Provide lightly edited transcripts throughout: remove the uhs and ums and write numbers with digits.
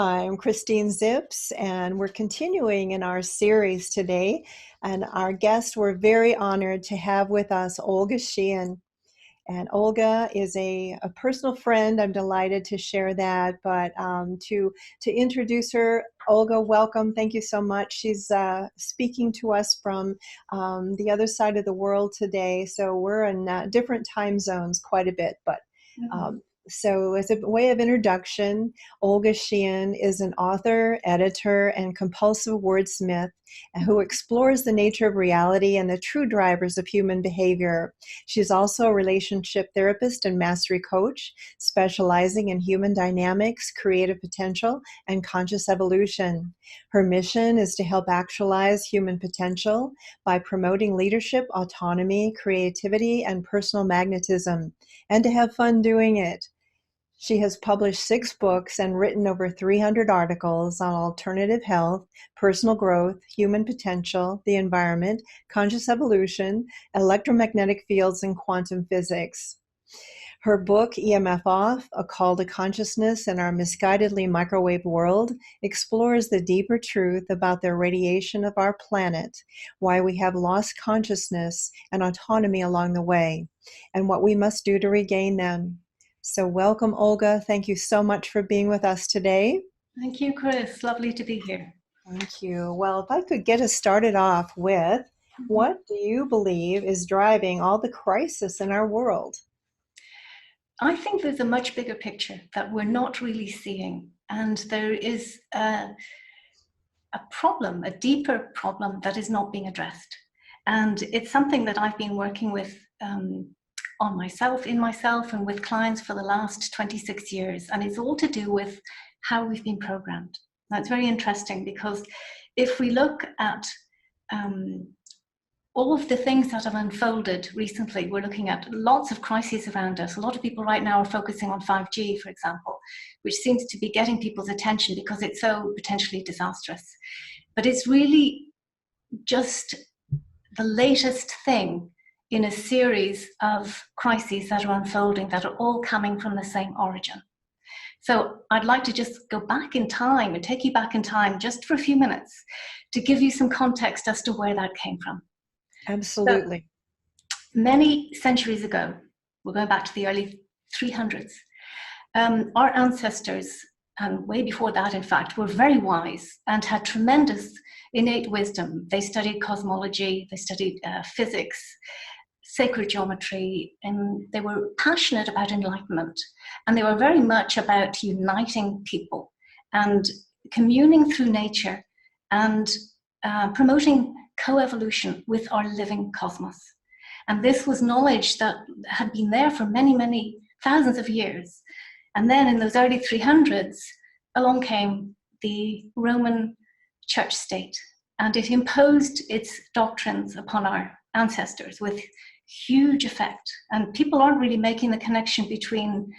Hi, I'm Christine Zips, and we're continuing in our series today. And our guest, we're very honored to have with us Olga Sheean. And Olga is a personal friend. I'm delighted to share that. But to introduce her, Olga, welcome. Thank you so much. She's speaking to us from the other side of the world today. So we're in different time zones quite a bit. But so as a way of introduction, Olga Sheean is an author, editor, and compulsive wordsmith who explores the nature of reality and the true drivers of human behavior. She's also a relationship therapist and mastery coach, specializing in human dynamics, creative potential, and conscious evolution. Her mission is to help actualize human potential by promoting leadership, autonomy, creativity, and personal magnetism, and to have fun doing it. She has published 6 books and written over 300 articles on alternative health, personal growth, human potential, the environment, conscious evolution, electromagnetic fields, and quantum physics. Her book, EMF Off, A Call to Consciousness in Our Misguidedly Microwave World, explores the deeper truth about the irradiation of our planet, why we have lost consciousness and autonomy along the way, and what we must do to regain them. So welcome, Olga. Thank you so much for being with us today. Thank you, Chris. Lovely to be here. Thank you. Well, if I could get us started off with, what do you believe is driving all the crisis in our world? I think there's a much bigger picture that we're not really seeing. And there is a problem, a deeper problem that is not being addressed. And it's something that I've been working with on myself, in myself, and with clients for the last 26 years. And it's all to do with how we've been programmed. Now, it's very interesting because if we look at all of the things that have unfolded recently, we're looking at lots of crises around us. A lot of people right now are focusing on 5G, for example, which seems to be getting people's attention because it's so potentially disastrous. But it's really just the latest thing in a series of crises that are unfolding that are all coming from the same origin. So I'd like to just go back in time and take you back in time just for a few minutes to give you some context as to where that came from. Absolutely. So, many centuries ago, we're going back to the early 300s, our ancestors, and way before that, in fact, were very wise and had tremendous innate wisdom. They studied cosmology, they studied physics, sacred geometry, and they were passionate about enlightenment. And they were very much about uniting people and communing through nature and promoting coevolution with our living cosmos. And this was knowledge that had been there for many, many thousands of years. And then in those early 300s, along came the Roman church state, and it imposed its doctrines upon our ancestors with huge effect. And people aren't really making the connection between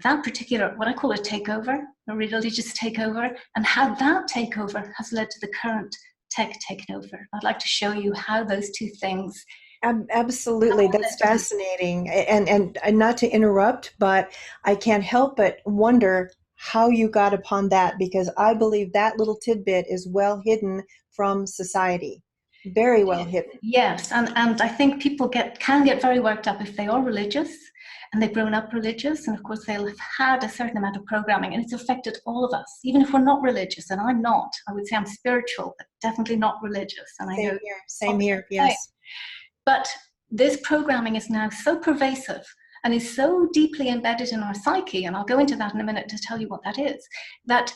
that particular, what I call a takeover, a religious takeover, and how that takeover has led to the current tech takeover. I'd like to show you how those two things. Absolutely. That's fascinating. And not to interrupt, but I can't help but wonder how you got upon that, because I believe that little tidbit is well hidden from society. Very well hidden. Yes, and I think people can get very worked up if they are religious and they've grown up religious, and of course they'll have had a certain amount of programming, and it's affected all of us, even if we're not religious. And I'm not. I would say I'm spiritual, but definitely not religious. And I know same here, yes. But this programming is now so pervasive and is so deeply embedded in our psyche, and I'll go into that in a minute to tell you what that is, that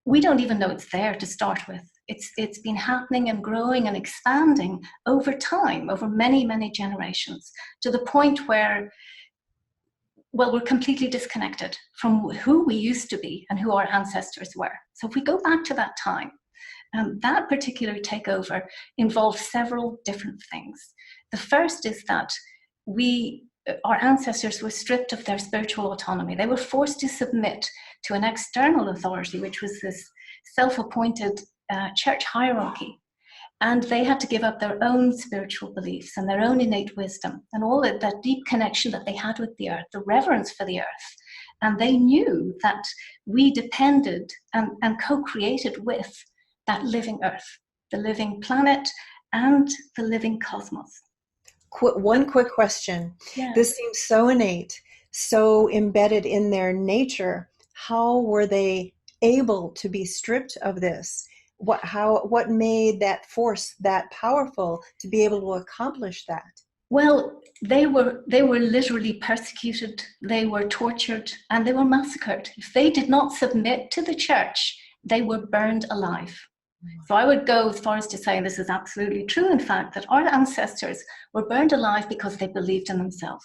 we don't even know it's there to start with. It's been happening and growing and expanding over time, over many, many generations, to the point where, well, we're completely disconnected from who we used to be and who our ancestors were. So if we go back to that time, that particular takeover involved several different things. The first is that our ancestors were stripped of their spiritual autonomy. They were forced to submit to an external authority, which was this self-appointed church hierarchy. And they had to give up their own spiritual beliefs and their own innate wisdom and all that deep connection that they had with the earth, the reverence for the earth And they knew that we depended and co-created with that living Earth, the living planet, and the living cosmos. One quick question. Yeah. This seems so innate, so embedded in their nature. How were they able to be stripped of this? What made that force that powerful to be able to accomplish that? Well, they were literally persecuted, they were tortured, and they were massacred. If they did not submit to the church, they were burned alive. So I would go as far as to say, and this is absolutely true, in fact, that our ancestors were burned alive because they believed in themselves.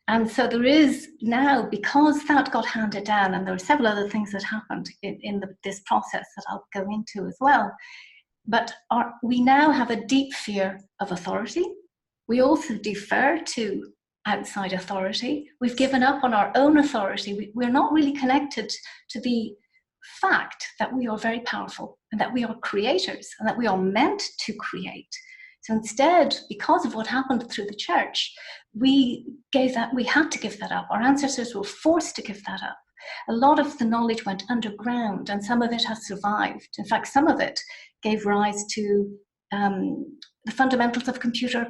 And so there is now, because that got handed down, and there are several other things that happened in this process that I'll go into as well, but we now have a deep fear of authority. We also defer to outside authority. We've given up on our own authority. We're not really connected to the fact that we are very powerful and that we are creators and that we are meant to create. So instead, because of what happened through the church, we had to give that up. Our ancestors were forced to give that up. A lot of the knowledge went underground, and some of it has survived. In fact, some of it gave rise to the fundamentals of computer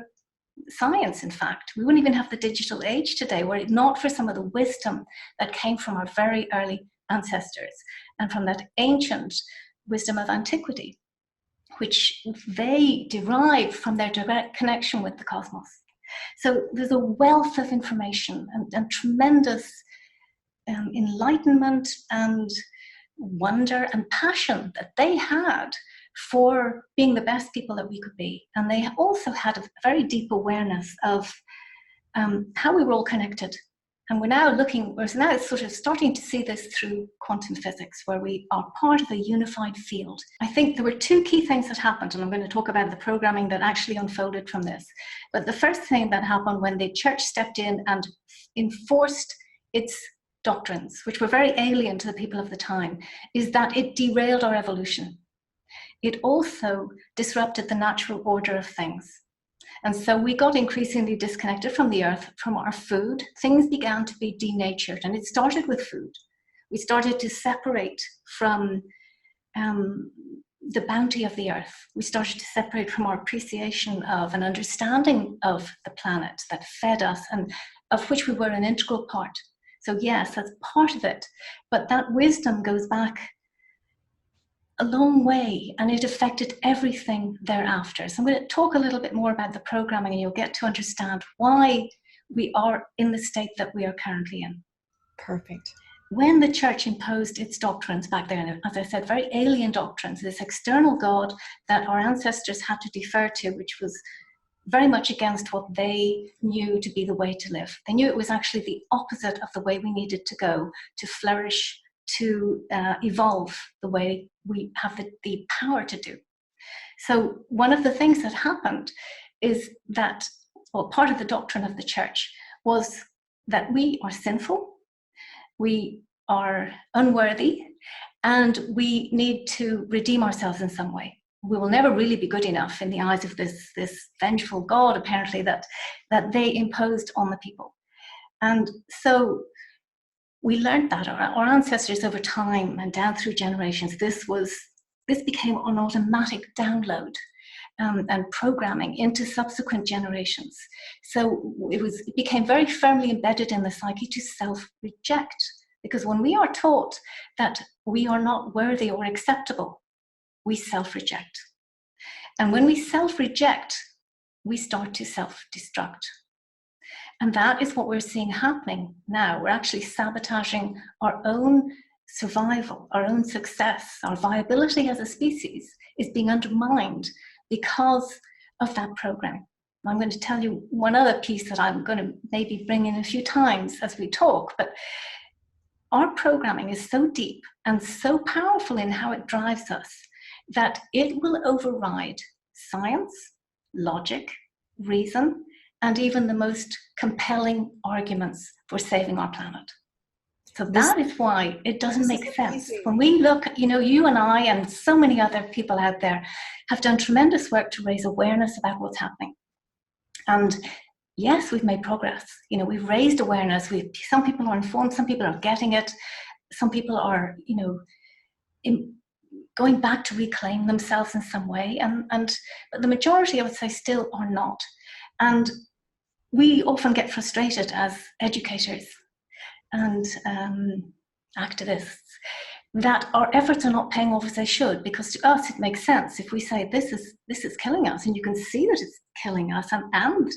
science. In fact, we wouldn't even have the digital age today were it not for some of the wisdom that came from our very early ancestors and from that ancient wisdom of antiquity, which they derived from their direct connection with the cosmos. So there's a wealth of information and tremendous enlightenment and wonder and passion that they had for being the best people that we could be. And they also had a very deep awareness of how we were all connected. And we're now sort of starting to see this through quantum physics, where we are part of a unified field. I think there were two key things that happened, and I'm going to talk about the programming that actually unfolded from this. But the first thing that happened when the church stepped in and enforced its doctrines, which were very alien to the people of the time, is that it derailed our evolution. It also disrupted the natural order of things. And so we got increasingly disconnected from the earth, from our food. Things began to be denatured, and it started with food. We started to separate from the bounty of the earth. We started to separate from our appreciation of and understanding of the planet that fed us and of which we were an integral part. So yes, that's part of it, but that wisdom goes back a long way, and it affected everything thereafter. So I'm going to talk a little bit more about the programming, and you'll get to understand why we are in the state that we are currently in. Perfect. When the church imposed its doctrines back then, as I said, very alien doctrines, this external God that our ancestors had to defer to, which was very much against what they knew to be the way to live. They knew it was actually the opposite of the way we needed to go to flourish, to evolve the way we have the power to do. So one of the things that happened is that, well, part of the doctrine of the church was that we are sinful, we are unworthy, and we need to redeem ourselves in some way. We will never really be good enough in the eyes of this vengeful God, apparently, that they imposed on the people. And so we learned that our ancestors over time and down through generations, this became an automatic download and programming into subsequent generations. So it became very firmly embedded in the psyche to self-reject, because when we are taught that we are not worthy or acceptable, we self-reject. And when we self-reject, we start to self-destruct. And that is what we're seeing happening now. We're actually sabotaging our own survival, our own success, our viability as a species is being undermined because of that program. I'm going to tell you one other piece that I'm going to maybe bring in a few times as we talk, but our programming is so deep and so powerful in how it drives us that it will override science, logic, reason, and even the most compelling arguments for saving our planet. So that is why it doesn't make sense. When we look, you and I and so many other people out there have done tremendous work to raise awareness about what's happening. And yes, we've made progress. We've raised awareness. Some people are informed, some people are getting it, some people are, going back to reclaim themselves in some way, but the majority, I would say, still are not. And we often get frustrated as educators and activists that our efforts are not paying off as they should, because to us it makes sense if we say this is killing us, and you can see that it's killing us and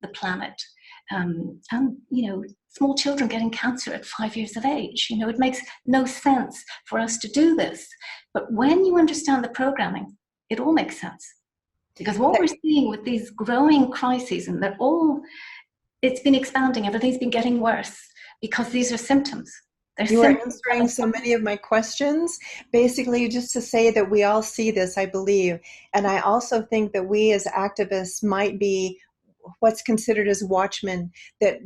the planet, and small children getting cancer at 5 years of age. It makes no sense for us to do this. But when you understand the programming, it all makes sense. Because what we're seeing with these growing crises, and it's been expanding, everything's been getting worse because these are symptoms. You are answering so many of my questions, basically just to say that we all see this, I believe. And I also think that we as activists might be what's considered as watchmen, but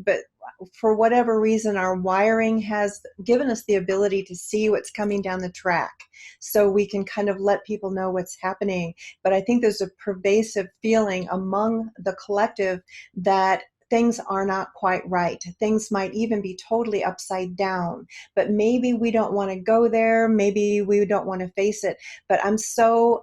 for whatever reason, our wiring has given us the ability to see what's coming down the track, so we can kind of let people know what's happening. But I think there's a pervasive feeling among the collective that things are not quite right. Things might even be totally upside down, but maybe we don't want to go there. Maybe we don't want to face it. But I'm so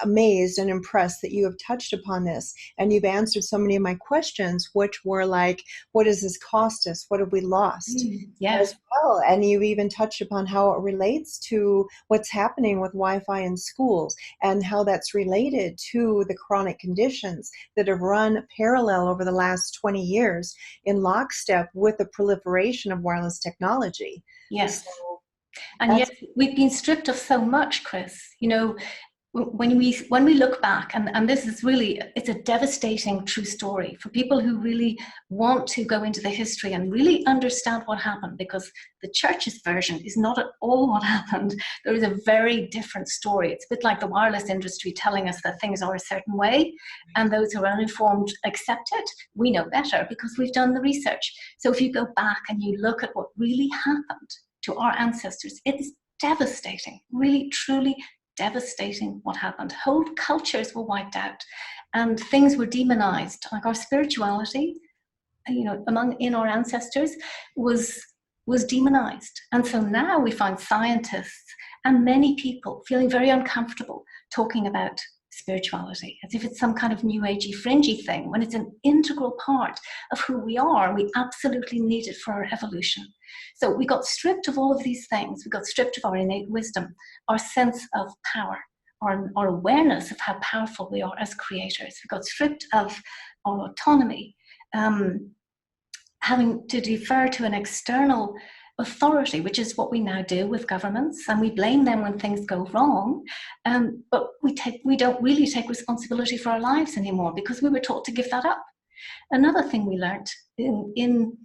amazed and impressed that you have touched upon this, and you've answered so many of my questions, which were like, what does this cost us? What have we lost? Yes. As well. And you've even touched upon how it relates to what's happening with Wi-Fi in schools, and how that's related to the chronic conditions that have run parallel over the last 20 years in lockstep with the proliferation of wireless technology. Yes. And yet we've been stripped of so much, Chris. When we look back, and this is really, it's a devastating true story for people who really want to go into the history and really understand what happened, because the church's version is not at all what happened. There is a very different story. It's a bit like the wireless industry telling us that things are a certain way, and those who are uninformed accept it. We know better because we've done the research. So if you go back and you look at what really happened to our ancestors, it's devastating, really, truly devastating what happened. Whole cultures were wiped out and things were demonized. Like our spirituality, in our ancestors was demonized. And so now we find scientists and many people feeling very uncomfortable talking about spirituality, as if it's some kind of new agey, fringy thing, when it's an integral part of who we are. We absolutely need it for our evolution. So we got stripped of all of these things. We got stripped of our innate wisdom, our sense of power, our awareness of how powerful we are as creators. We got stripped of our autonomy, having to defer to an external authority, which is what we now do with governments, and we blame them when things go wrong, but we don't really take responsibility for our lives anymore because we were taught to give that up. Another thing we learned in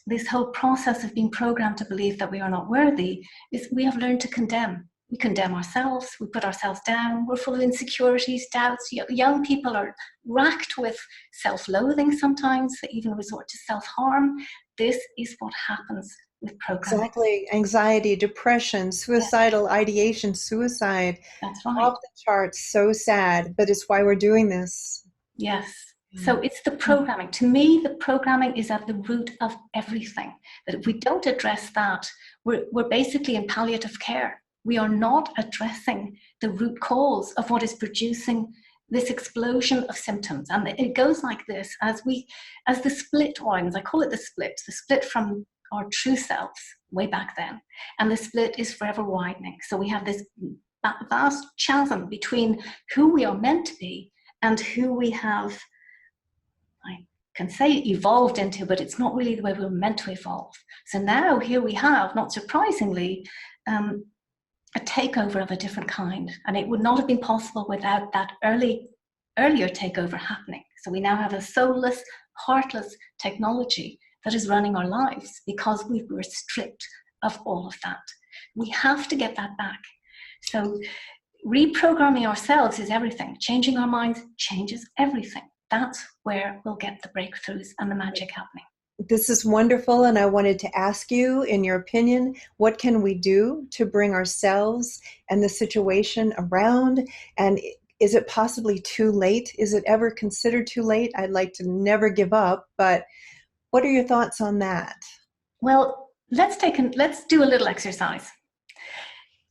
this whole process of being programmed to believe that we are not worthy is we have learned to condemn. We condemn ourselves, we put ourselves down, we're full of insecurities, doubts. Young people are racked with self-loathing sometimes, they even resort to self-harm. This is what happens with programming. Exactly. Anxiety, depression, suicidal ideation, suicide. That's right. Off the charts. So sad, but it's why we're doing this. Yes. So it's the programming. To me, the programming is at the root of everything. That if we don't address that, we're basically in palliative care. We are not addressing the root cause of what is producing this explosion of symptoms. And it goes like this, as the split widens. I call it the split from our true selves way back then. And the split is forever widening. So we have this vast chasm between who we are meant to be and who we have, I can say, evolved into, but it's not really the way we were meant to evolve. So now here we have, not surprisingly, a takeover of a different kind. And it would not have been possible without that earlier takeover happening. So we now have a soulless, heartless technology that is running our lives because we were stripped of all of that. We have to get that back. So reprogramming ourselves is everything. Changing our minds changes everything. That's where we'll get the breakthroughs and the magic happening. This is wonderful, and I wanted to ask you, in your opinion, what can we do to bring ourselves and the situation around? And is it possibly too late? Is it ever considered too late? I'd like to never give up, but what are your thoughts on that? Well, let's do a little exercise.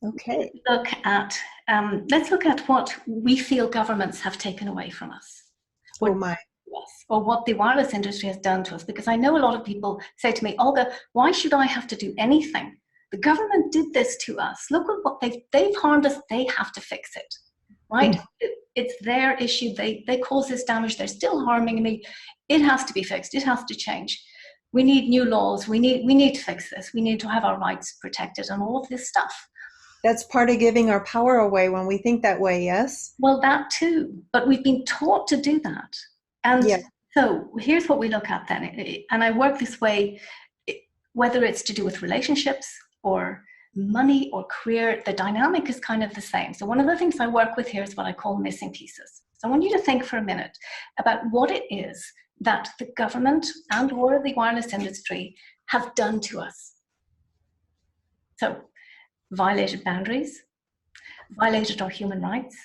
Okay. Let's look at what we feel governments have taken away from us. Oh my. Or what the wireless industry has done to us. Because I know a lot of people say to me, Olga, why should I have to do anything? The government did this to us. Look at what they've harmed us. They have to fix it, right? It's their issue. They cause this damage. They're still harming me. It has to be fixed. It has to change. We need new laws. We need to fix this. We need to have our rights protected and all of this stuff. That's part of giving our power away when we think that way, yes? Well, that too. But we've been taught to do that. And yeah. So here's what we look at then. And I work this way, whether it's to do with relationships or money or career, the dynamic is kind of the same. So one of the things I work with here is what I call missing pieces. So I want you to think for a minute about what it is that the government and or the wireless industry have done to us. So violated boundaries, violated our human rights,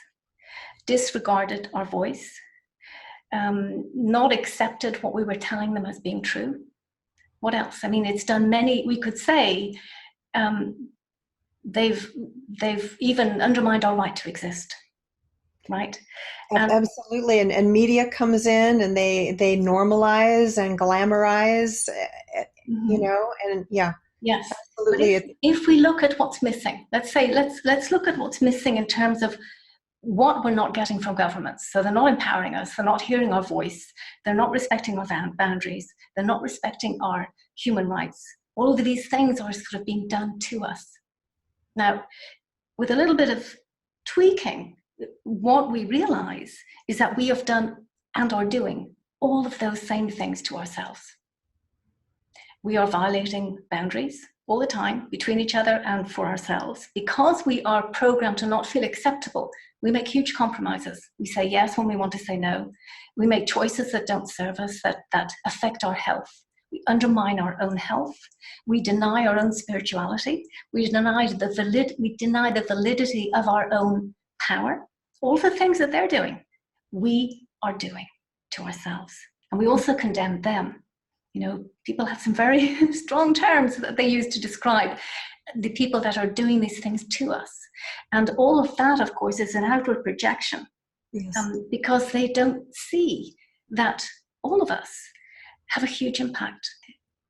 disregarded our voice, not accepted what we were telling them as being true. What else? I mean, it's done many, we could say, they've even undermined our right to exist, right? Absolutely. And media comes in and they normalize and glamorize, you know, and yeah. Yes. Absolutely. But if we look at what's missing, let's look at what's missing in terms of what we're not getting from governments. So they're not empowering us, they're not hearing our voice, they're not respecting our boundaries, they're not respecting our human rights. All of these things are sort of being done to us. Now, with a little bit of tweaking, what we realize is that we have done and are doing all of those same things to ourselves. We are violating boundaries all the time between each other and for ourselves. Because we are programmed to not feel acceptable, we make huge compromises. We say yes when we want to say no. We make choices that don't serve us, that affect our health. We undermine our own health. We deny our own spirituality. We deny the validity of our own power. All the things that they're doing, we are doing to ourselves. And we also condemn them. You know, people have some very strong terms that they use to describe the people that are doing these things to us. And all of that, of course, is an outward projection. Yes. Because they don't see that all of us have a huge impact.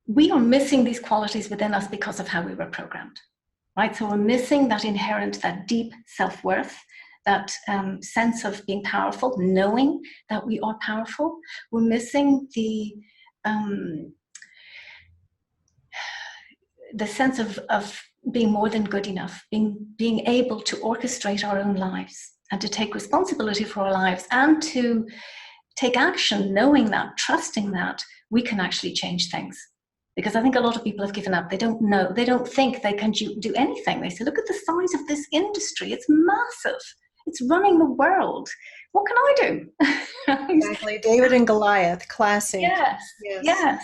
We are missing these qualities within us because of how we were programmed, right? So we're missing that inherent, that deep self-worth, that sense of being powerful, knowing that we are powerful. We're missing the sense of being more than good enough, being able to orchestrate our own lives and to take responsibility for our lives and to take action, knowing that, trusting that we can actually change things. Because I think a lot of people have given up. They don't know. They don't think they can do anything. They say, look at the size of this industry. It's massive. It's running the world. What can I do? Exactly. David and Goliath, classic. Yes.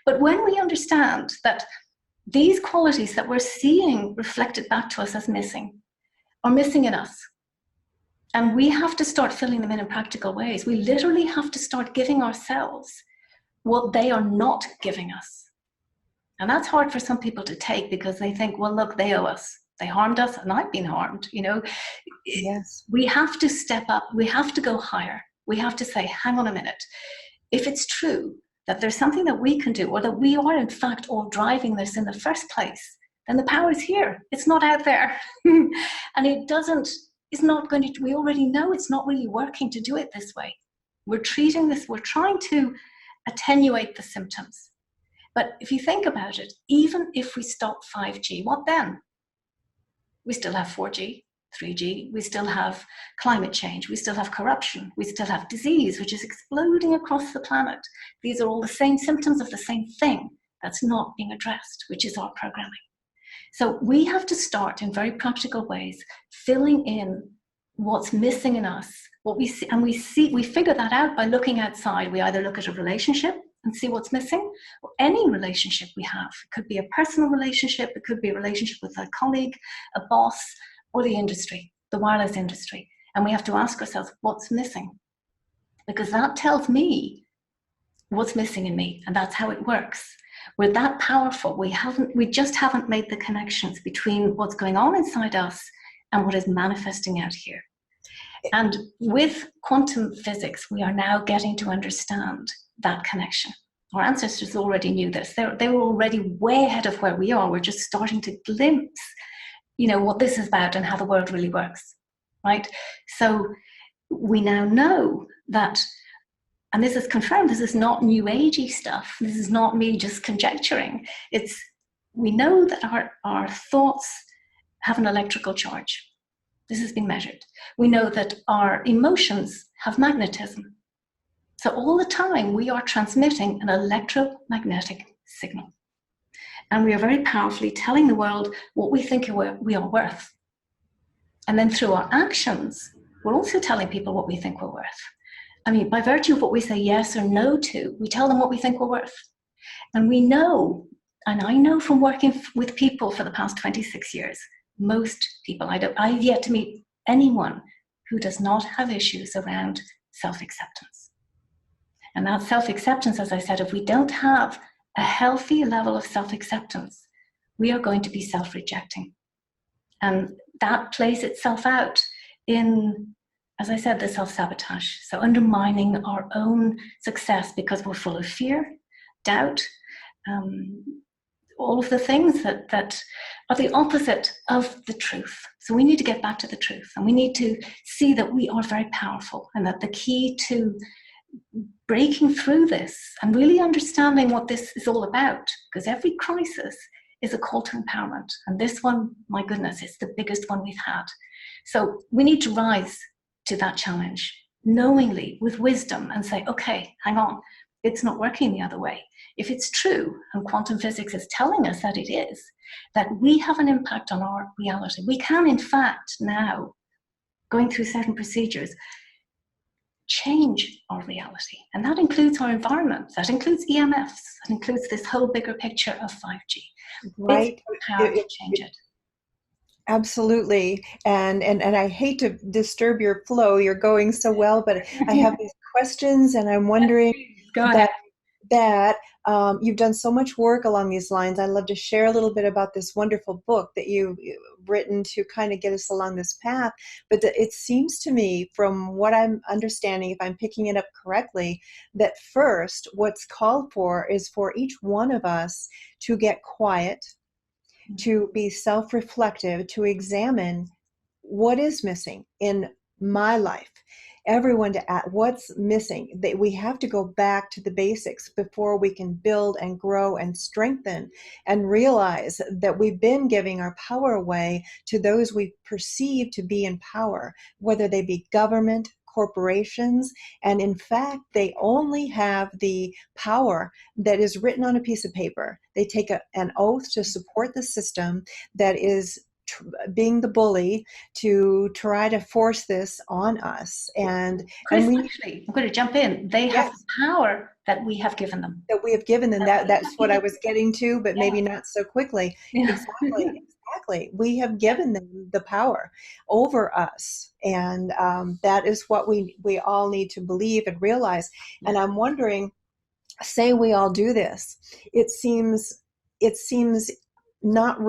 But when we understand that these qualities that we're seeing reflected back to us as missing are missing in us, and we have to start filling them in practical ways. We literally have to start giving ourselves what they are not giving us. And that's hard for some people to take because they think, well, look, they owe us. They harmed us and I've been harmed, you know. Yes. We have to step up. We have to go higher. We have to say, hang on a minute. If it's true that there's something that we can do, or that we are in fact all driving this in the first place, then the power is here. It's not out there. And it's not going to, we already know it's not really working to do it this way. We're treating this, we're trying to attenuate the symptoms. But if you think about it, even if we stop 5G, what then? We still have 4G, 3G, we still have climate change, we still have corruption, we still have disease, which is exploding across the planet. These are all the same symptoms of the same thing that's not being addressed, which is our programming. So we have to start in very practical ways, filling in what's missing in us, what we see, and we figure that out by looking outside. We either look at a relationship and see what's missing, or any relationship we have. It could be a personal relationship, it could be a relationship with a colleague, a boss, or the industry, the wireless industry. And we have to ask ourselves, what's missing? Because that tells me what's missing in me, and that's how it works. We're that powerful. We just haven't made the connections between what's going on inside us and what is manifesting out here. And with quantum physics, we are now getting to understand that connection. Our ancestors already knew this. They were already way ahead of where we are. We're just starting to glimpse, what this is about and how the world really works, right? So we now know that, and this is confirmed, this is not new agey stuff. This is not me just conjecturing. We know that our thoughts have an electrical charge. This has been measured. We know that our emotions have magnetism. So all the time we are transmitting an electromagnetic signal. And we are very powerfully telling the world what we think we are worth. And then through our actions, we're also telling people what we think we're worth. I mean, by virtue of what we say yes or no to, we tell them what we think we're worth. And we know, and I know from working with people for the past 26 years, most people, I've yet to meet anyone who does not have issues around self-acceptance. And that self-acceptance, as I said, if we don't have a healthy level of self-acceptance, we are going to be self-rejecting. And that plays itself out in, as I said, the self-sabotage. So undermining our own success because we're full of fear, doubt, all of the things that are the opposite of the truth. So we need to get back to the truth, and we need to see that we are very powerful, and that the key to breaking through this and really understanding what this is all about, because every crisis is a call to empowerment. And this one, my goodness, is the biggest one we've had. So we need to rise to that challenge knowingly, with wisdom, and say, okay, hang on, it's not working the other way. If it's true, and quantum physics is telling us that it is, that we have an impact on our reality. We can, in fact, now, going through certain procedures, change our reality. And that includes our environment, that includes EMFs, that includes this whole bigger picture of 5G. Right. It's our power to change it. Absolutely. And I hate to disturb your flow. You're going so well, but I have these questions, and I'm wondering that you've done so much work along these lines. I'd love to share a little bit about this wonderful book that you've written to kind of get us along this path. But it seems to me, from what I'm understanding, if I'm picking it up correctly, that first what's called for is for each one of us to get quiet, to be self-reflective, to examine what is missing in my life. Everyone to ask what's missing. We have to go back to the basics before we can build and grow and strengthen, and realize that we've been giving our power away to those we perceive to be in power, whether they be government, corporations, and in fact, they only have the power that is written on a piece of paper. They take an oath to support the system that is being the bully to try to force this on us. And actually, I'm going to jump in. They have the power that we have given them. That we have given them. That's what I was getting to, but maybe not so quickly. Yeah. Exactly. We have given them the power over us. And that is what we all need to believe and realize. And I'm wondering, say we all do this, it seems not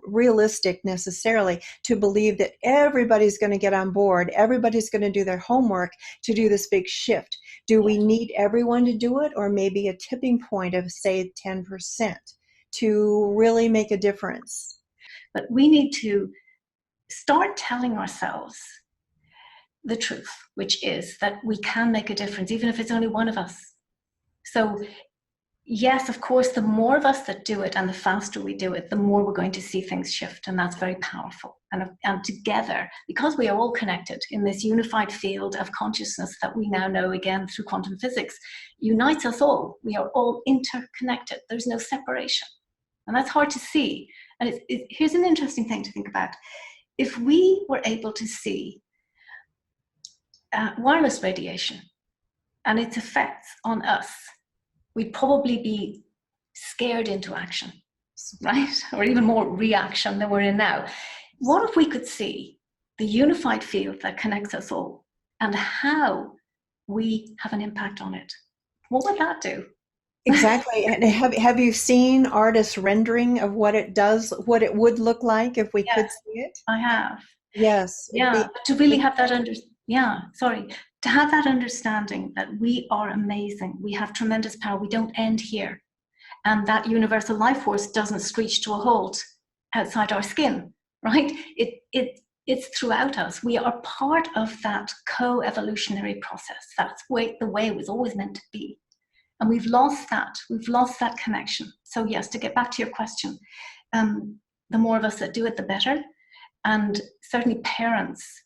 realistic necessarily to believe that everybody's going to get on board, everybody's going to do their homework to do this big shift. Do we need everyone to do it, or maybe a tipping point of, say, 10% to really make a difference? But we need to start telling ourselves the truth, which is that we can make a difference, even if it's only one of us. So yes, of course, the more of us that do it, and the faster we do it, the more we're going to see things shift. And that's very powerful. And together, because we are all connected in this unified field of consciousness that we now know, again, through quantum physics, unites us all. We are all interconnected. There's no separation. And that's hard to see. And here's an interesting thing to think about. If we were able to see wireless radiation and its effects on us, we'd probably be scared into action, right? Or even more reaction than we're in now. What if we could see the unified field that connects us all, and how we have an impact on it. What would that do? Exactly. And have you seen artists' rendering of what it does, what it would look like if we Yeah, could see it? I have. Yes, it'd Yeah, be but to really have that incredible. to have that understanding that we are amazing, we have tremendous power, we don't end here, and that universal life force doesn't screech to a halt outside our skin, right? It's throughout us. We are part of that co-evolutionary process. That's the way it was always meant to be. And we've lost that. We've lost that connection. So yes, to get back to your question, the more of us that do it, the better. And certainly parents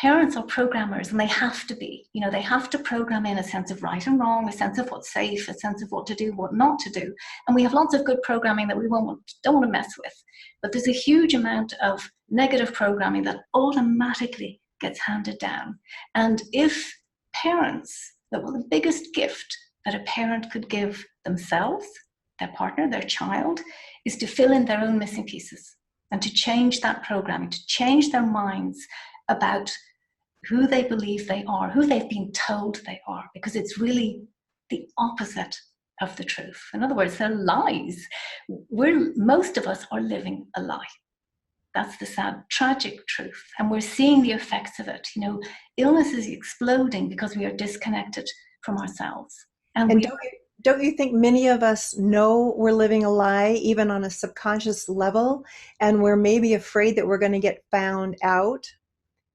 are programmers, and they have to be. They have to program in a sense of right and wrong, a sense of what's safe, a sense of what to do, what not to do. And we have lots of good programming that we don't want to mess with. But there's a huge amount of negative programming that automatically gets handed down. And if the biggest gift that a parent could give themselves, their partner, their child, is to fill in their own missing pieces and to change that programming, to change their minds about who they believe they are, who they've been told they are, because it's really the opposite of the truth. In other words, they're lies. Most of us are living a lie. That's the sad, tragic truth. And we're seeing the effects of it. Illness is exploding because we are disconnected from ourselves. And don't you think many of us know we're living a lie, even on a subconscious level, and we're maybe afraid that we're going to get found out?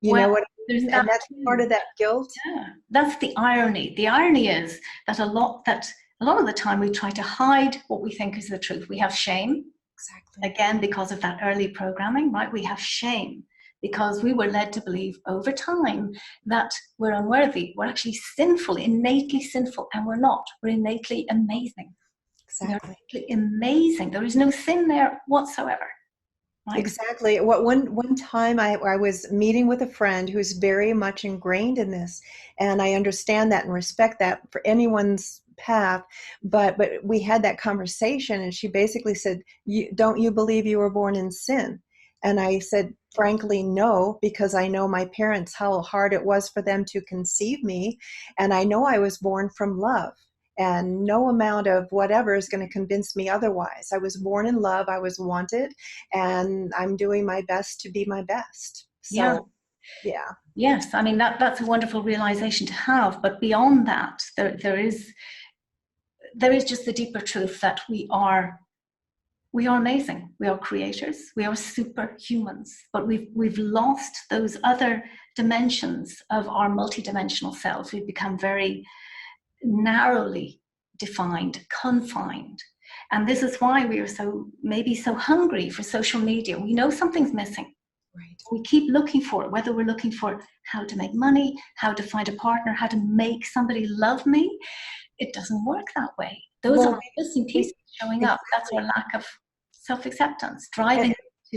You know Well, what I there's mean? that And that's part too. of that guilt. Yeah, that's the irony. The irony is that a lot of the time we try to hide what we think is the truth. We have shame, Exactly. again, because of that early programming, right? We have shame because we were led to believe over time that we're unworthy. We're actually sinful, innately sinful, and we're not. We're innately amazing. Exactly. We're innately amazing. There is no sin there whatsoever, right? Exactly. What one time I was meeting with a friend who's very much ingrained in this, and I understand that and respect that for anyone's path. But we had that conversation, and she basically said, Don't you believe you were born in sin?" And I said, frankly, no, because I know my parents, how hard it was for them to conceive me, and I know I was born from love. And no amount of whatever is going to convince me otherwise. I was born in love. I was wanted, and I'm doing my best to be my best. Yeah. So, yeah. Yes. I mean, that's a wonderful realization to have. But beyond that, there is just the deeper truth that we are amazing. We are creators. We are superhumans. But we've lost those other dimensions of our multidimensional selves. We've become very narrowly defined, confined. And this is why we are maybe so hungry for social media. We know something's missing. Right. We keep looking for it, whether we're looking for how to make money, how to find a partner, how to make somebody love me. It doesn't work that way. Those are missing pieces showing up. That's our lack of self-acceptance, driving.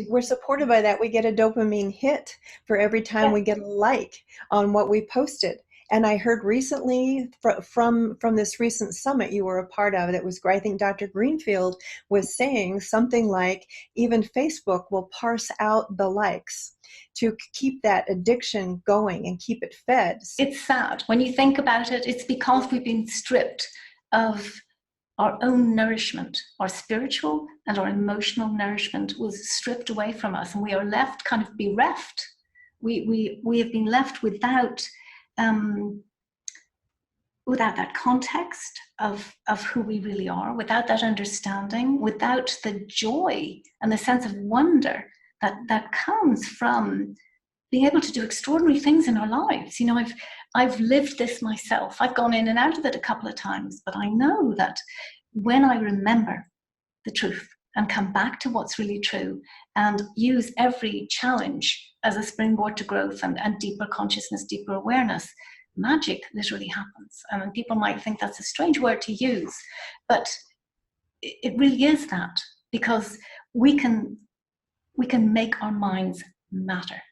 We're supported by that. We get a dopamine hit for every time we get a like on what we posted. And I heard recently from this recent summit you were a part of, that was great. I think Dr. Greenfield was saying something like even Facebook will parse out the likes to keep that addiction going and keep it fed. It's sad. When you think about it, it's because we've been stripped of our own nourishment. Our spiritual and our emotional nourishment was stripped away from us, and we are left kind of bereft. We have been left without that context of who we really are, without that understanding, without the joy and the sense of wonder that comes from being able to do extraordinary things in our lives. I've lived this myself. I've gone in and out of it a couple of times, but I know that when I remember the truth and come back to what's really true and use every challenge as a springboard to growth and deeper consciousness, deeper awareness, magic literally happens. I mean, people might think that's a strange word to use, but it really is that, because we can make our minds matter.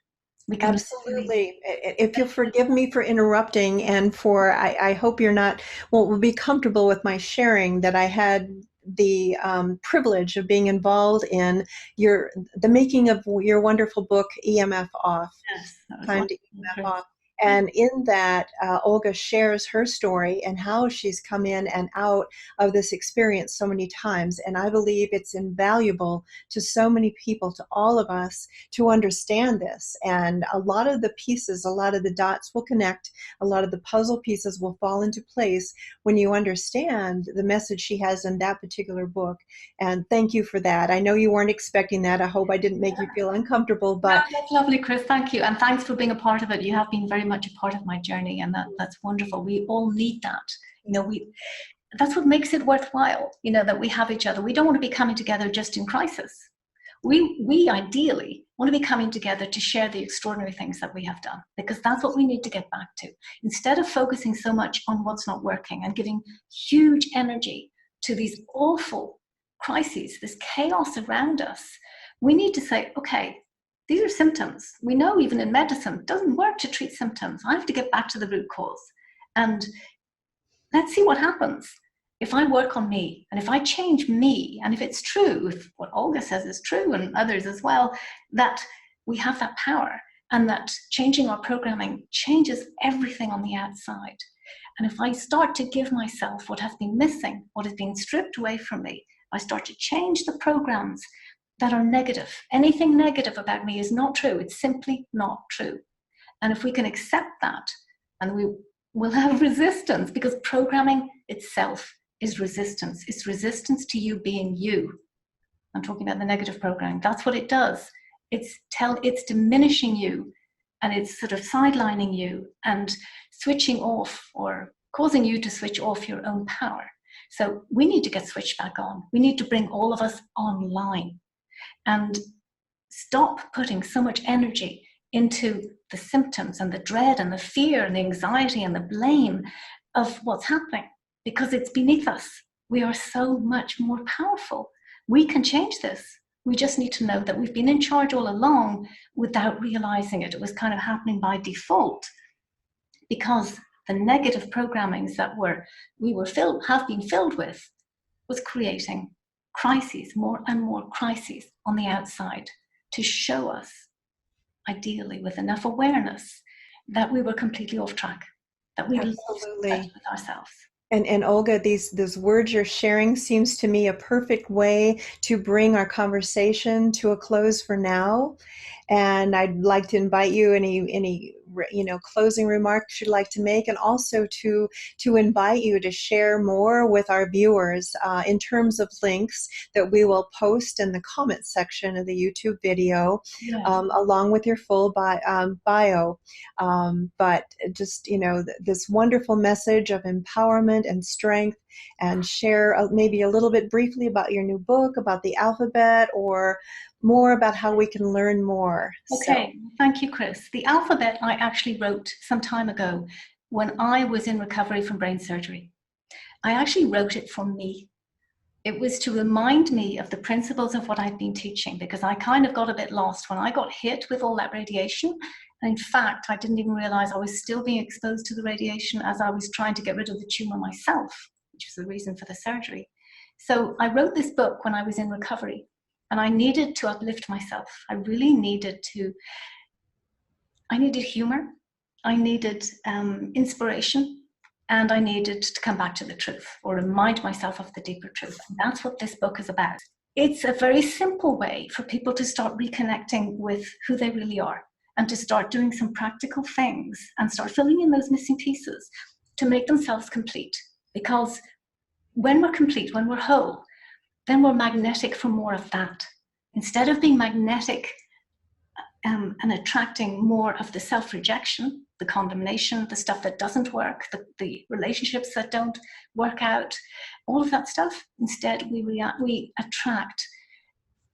Absolutely. If you'll forgive me for interrupting, and for I hope you're not, well, will be comfortable with my sharing that I had the privilege of being involved in the making of your wonderful book, EMF Off. Yes, that was Time to wonderful, EMF Chris. Off. And in that, Olga shares her story and how she's come in and out of this experience so many times. And I believe it's invaluable to so many people, to all of us, to understand this. And a lot of the pieces, a lot of the dots will connect, a lot of the puzzle pieces will fall into place when you understand the message she has in that particular book. And thank you for that. I know you weren't expecting that. I hope I didn't make you feel uncomfortable, but No, that's lovely, Chris. Thank you. And thanks for being a part of it. You have been very much a part of my journey, and that's wonderful. We all need that. That's what makes it worthwhile, that we have each other. We don't want to be coming together just in crisis. We ideally want to be coming together to share the extraordinary things that we have done, because that's what we need to get back to. Instead of focusing so much on what's not working and giving huge energy to these awful crises, this chaos around us, we need to say, okay, these are symptoms. We know even in medicine, it doesn't work to treat symptoms. I have to get back to the root cause. And let's see what happens if I work on me, and if I change me, and if it's true, if what Olga says is true, and others as well, that we have that power, and that changing our programming changes everything on the outside. And if I start to give myself what has been missing, what has been stripped away from me, I start to change the programs that are negative. Anything negative about me is not true. It's simply not true. And if we can accept that, and we will have resistance, because programming itself is resistance. It's resistance to you being you. I'm talking about the negative programming. That's what it does. It's diminishing you, and it's sort of sidelining you and switching off, or causing you to switch off your own power. So we need to get switched back on. We need to bring all of us online and stop putting so much energy into the symptoms and the dread and the fear and the anxiety and the blame of what's happening, because it's beneath us. We are so much more powerful. We can change this. We just need to know that we've been in charge all along without realizing it. It was kind of happening by default, because the negative programmings that have been filled with was creating crises, more and more crises on the outside, to show us, ideally with enough awareness, that we were completely off track, that we lost touch with ourselves. And Olga, these words you're sharing seems to me a perfect way to bring our conversation to a close for now. And I'd like to invite you any closing remarks you'd like to make, and also to invite you to share more with our viewers in terms of links that we will post in the comment section of the YouTube video, along with your full bio. But just, this wonderful message of empowerment and strength, and share maybe a little bit briefly about your new book, about the alphabet, or more about how we can learn more. Okay, Thank you, Chris. The alphabet I actually wrote some time ago when I was in recovery from brain surgery. I actually wrote it for me. It was to remind me of the principles of what I'd been teaching, because I kind of got a bit lost when I got hit with all that radiation. And in fact, I didn't even realize I was still being exposed to the radiation as I was trying to get rid of the tumor myself, which was the reason for the surgery. So I wrote this book when I was in recovery, and I needed to uplift myself. I really needed humor, I needed inspiration, and I needed to come back to the truth, or remind myself of the deeper truth. And that's what this book is about. It's a very simple way for people to start reconnecting with who they really are, and to start doing some practical things and start filling in those missing pieces to make themselves complete. Because when we're complete, when we're whole, then we're magnetic for more of that. Instead of being magnetic and attracting more of the self-rejection, the condemnation, the stuff that doesn't work, the relationships that don't work out, all of that stuff, instead we attract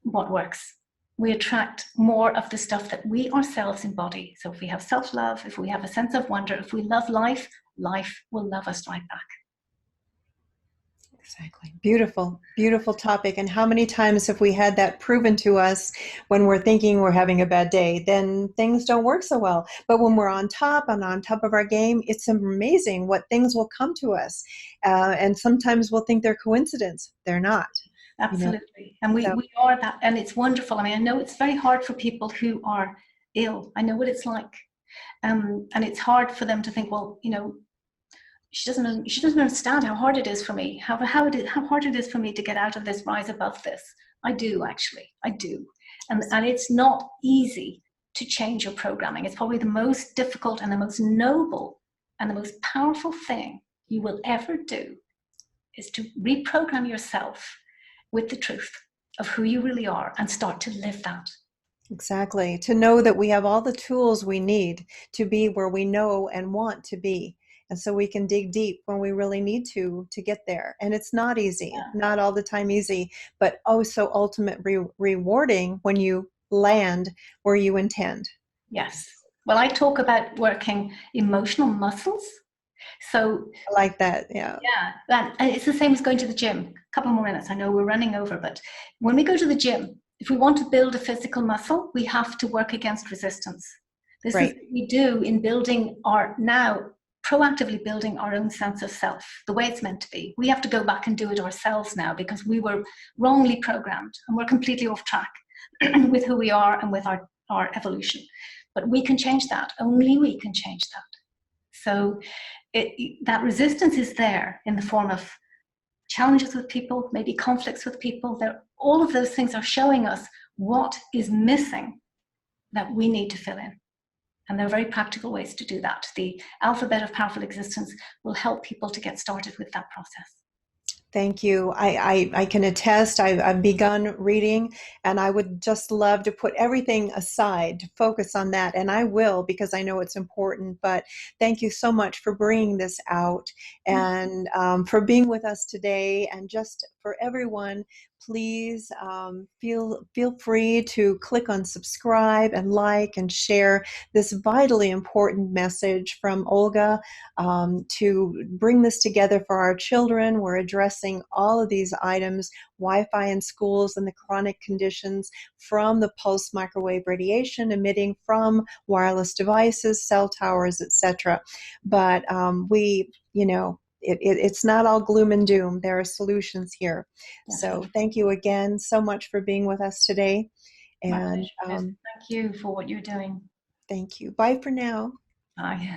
what works. We attract more of the stuff that we ourselves embody. So if we have self-love, if we have a sense of wonder, if we love life, life will love us right back. Exactly. Beautiful, beautiful topic. And how many times have we had that proven to us when we're thinking we're having a bad day? Then things don't work so well. But when we're on top and on top of our game, it's amazing what things will come to us. And sometimes we'll think they're coincidence. They're not. Absolutely. And So, we are that. And it's wonderful. I mean, I know it's very hard for people who are ill. I know what it's like. And it's hard for them to think, well, she doesn't understand how hard it is for me, how hard it is for me to get out of this, rise above this. I do, actually. I do. And it's not easy to change your programming. It's probably the most difficult and the most noble and the most powerful thing you will ever do is to reprogram yourself with the truth of who you really are and start to live that. exactly. To know that we have all the tools we need to be where we know and want to be. And so we can dig deep when we really need to get there. And it's not easy, not all the time easy, but oh, so ultimately rewarding when you land where you intend. Yes. Well, I talk about working emotional muscles. So I like that. Yeah. Yeah. And it's the same as going to the gym. A couple more minutes. I know we're running over, but when we go to the gym, if we want to build a physical muscle, we have to work against resistance. This is what we do in proactively building our own sense of self, the way it's meant to be. We have to go back and do it ourselves now because we were wrongly programmed and we're completely off track with who we are and with our evolution. But we can change that. Only we can change that. So that resistance is there in the form of challenges with people, maybe conflicts with people. All of those things are showing us what is missing that we need to fill in. And there are very practical ways to do that. The alphabet of powerful existence will help people to get started with that process. Thank you. I can attest. I've begun reading, and I would just love to put everything aside to focus on that. And I will, because I know it's important. But thank you so much for bringing this out and for being with us today. And just for everyone, please feel free to click on subscribe and like and share this vitally important message from Olga to bring this together for our children. We're addressing all of these items, Wi-Fi in schools and the chronic conditions from the pulse microwave radiation emitting from wireless devices, cell towers, etc. But it's not all gloom and doom. There are solutions here. So thank you again so much for being with us today. And thank you for what you're doing. Thank you. Bye for now. Bye.